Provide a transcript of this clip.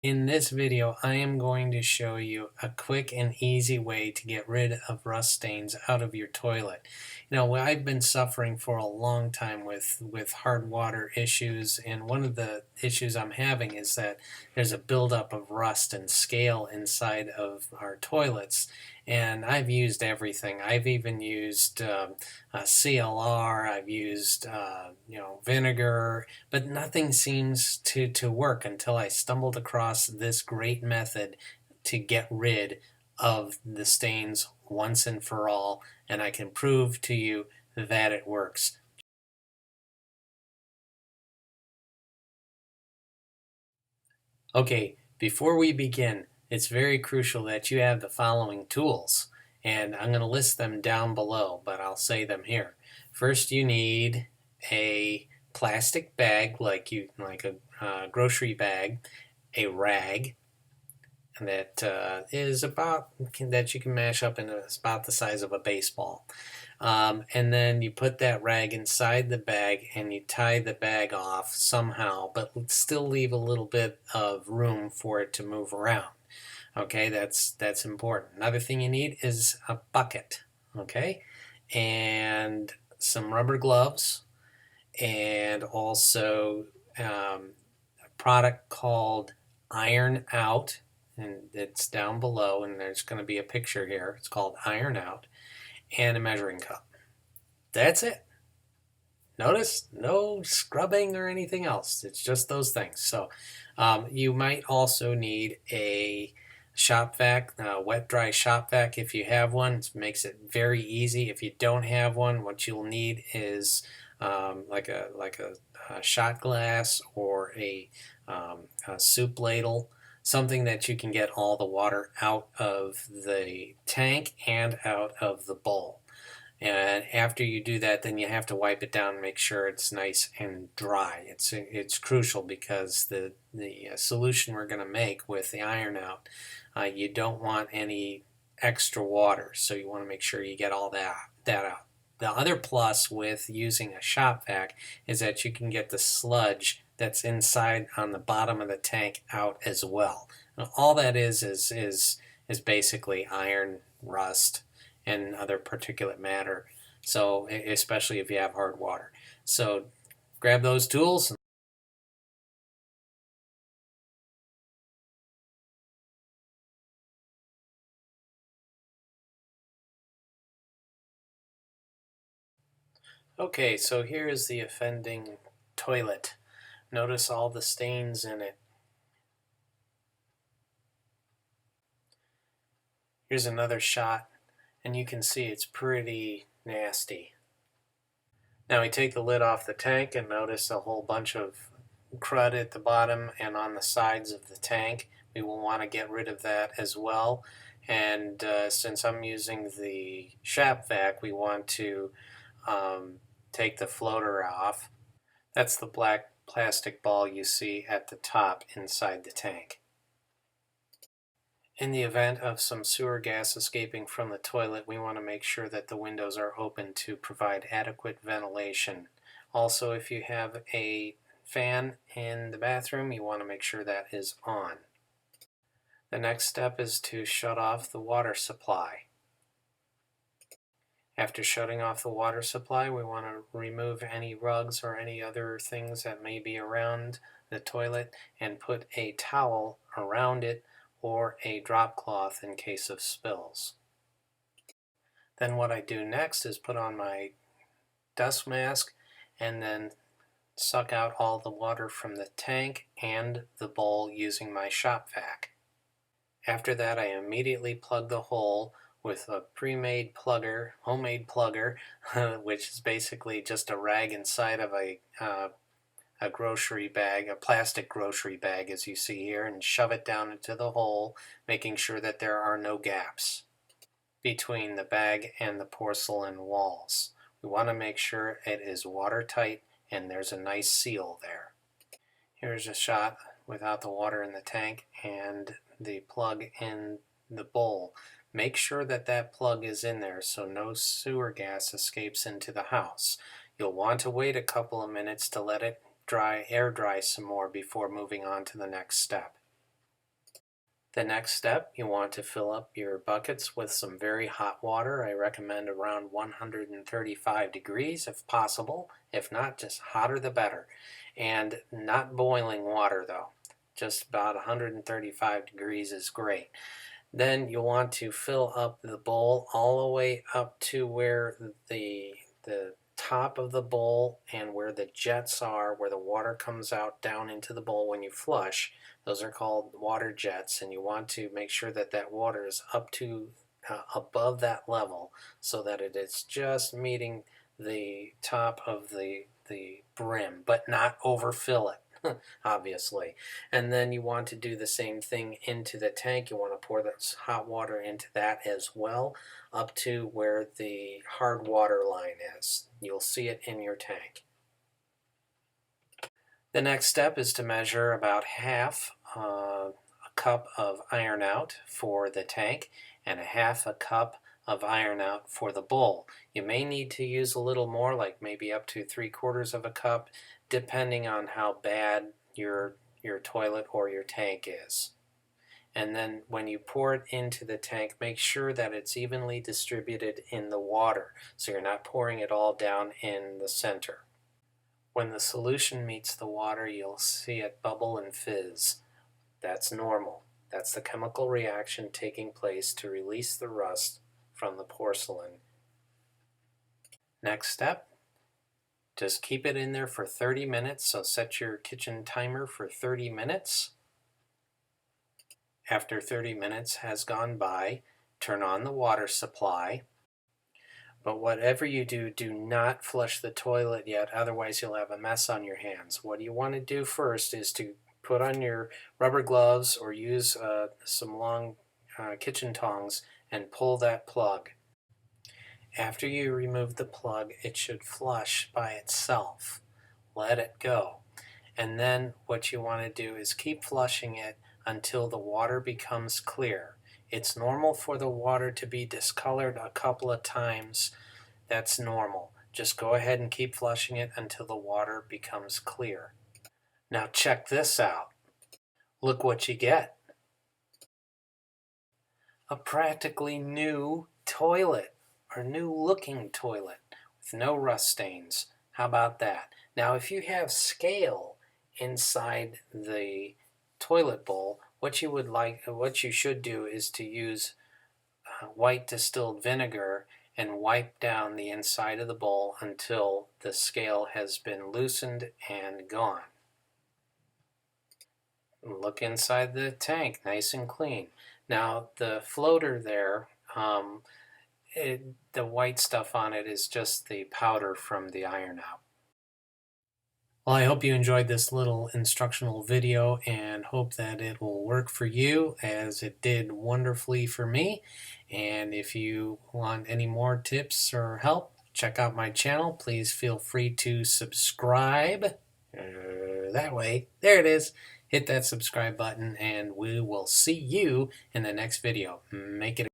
In this video, I am going to show you a quick and easy way to get rid of rust stains out of your toilet. I've been suffering for a long time with hard water issues, and one of the issues I'm having is that there's a buildup of rust and scale inside of our toilets. And I've used everything. I've even used CLR, I've used vinegar, but nothing seems to work until I stumbled across this great method to get rid of the stains once and for all, and I can prove to you that it works. Okay, before we begin, it's very crucial that you have the following tools, and I'm going to list them down below, but I'll say them here. First, you need a plastic bag, like a grocery bag, a rag that you can mash up into about the size of a baseball. And then you put that rag inside the bag and you tie the bag off somehow, but still leave a little bit of room for it to move around. Okay, that's important. Another thing you need is a bucket. Okay, and some rubber gloves, and also a product called Iron Out, and it's down below, and there's going to be a picture here. It's called Iron Out, and a measuring cup. That's it. Notice no scrubbing or anything else. It's just those things. So you might also need a shop vac, wet dry shop vac if you have one. It makes it very easy. If you don't have one, what you'll need is like a shot glass or a soup ladle, something that you can get all the water out of the tank and out of the bowl. And after you do that, then you have to wipe it down and make sure it's nice and dry. It's crucial because the solution we're going to make with the Iron Out, you don't want any extra water, so you want to make sure you get all that out. The other plus with using a shop vac is that you can get the sludge that's inside on the bottom of the tank out as well. Now, all that is basically iron, rust, and other particulate matter. So especially if you have hard water. So grab those tools. Okay, so here is the offending toilet. Notice all the stains in it. Here's another shot, and you can see it's pretty nasty. Now we take the lid off the tank and notice a whole bunch of crud at the bottom and on the sides of the tank. We will want to get rid of that as well. And since I'm using the shop vac, we want to take the floater off. That's the black plastic ball you see at the top inside the tank. In the event of some sewer gas escaping from the toilet, we want to make sure that the windows are open to provide adequate ventilation. Also, if you have a fan in the bathroom, you want to make sure that is on. The next step is to shut off the water supply. After shutting off the water supply, we want to remove any rugs or any other things that may be around the toilet and put a towel around it or a drop cloth in case of spills. Then what I do next is put on my dust mask and then suck out all the water from the tank and the bowl using my shop vac. After that, I immediately plug the hole with a pre-made plugger, homemade plugger, which is basically just a rag inside of a grocery bag, a plastic grocery bag as you see here, and shove it down into the hole, making sure that there are no gaps between the bag and the porcelain walls. We want to make sure it is watertight and there's a nice seal there. Here's a shot without the water in the tank and the plug in the bowl. Make sure that that plug is in there so no sewer gas escapes into the house. You'll want to wait a couple of minutes to let it air dry some more before moving on to the next step. The next step, you want to fill up your buckets with some very hot water. I recommend around 135 degrees if possible. If not, just hotter the better. And not boiling water though. Just about 135 degrees is great. Then you'll want to fill up the bowl all the way up to where the top of the bowl and where the jets are, where the water comes out down into the bowl when you flush. Those are called water jets, and you want to make sure that that water is up to above that level so that it is just meeting the top of the brim, but not overfill it. Obviously. And then you want to do the same thing into the tank. You want to pour this hot water into that as well, up to where the hard water line is. You'll see it in your tank. The next step is to measure about half a cup of iron out for the tank and a half a cup of iron out for the bowl. You may need to use a little more, like maybe up to 3/4 of a cup, depending on how bad your toilet or your tank is. And then when you pour it into the tank, make sure that it's evenly distributed in the water, so you're not pouring it all down in the center. When the solution meets the water, you'll see it bubble and fizz. That's normal. That's the chemical reaction taking place to release the rust from the porcelain. Next step, just keep it in there for 30 minutes, so set your kitchen timer for 30 minutes. After 30 minutes has gone by, turn on the water supply. But whatever you do, do not flush the toilet yet, otherwise you'll have a mess on your hands. What you want to do first is to put on your rubber gloves or use some long kitchen tongs and pull that plug. After you remove the plug, it should flush by itself. Let it go. And then what you want to do is keep flushing it until the water becomes clear. It's normal for the water to be discolored a couple of times. That's normal. Just go ahead and keep flushing it until the water becomes clear. Now check this out. Look what you get. A practically new toilet, or new looking toilet with no rust stains. How about that? Now if you have scale inside the toilet bowl, what you should do is to use white distilled vinegar and wipe down the inside of the bowl until the scale has been loosened and gone. Look inside the tank, nice and clean. Now the floater there, the white stuff on it is just the powder from the iron out. Well, I hope you enjoyed this little instructional video and hope that it will work for you as it did wonderfully for me. And if you want any more tips or help, check out my channel. Please feel free to subscribe. That way, there it is. Hit that subscribe button and we will see you in the next video. Make it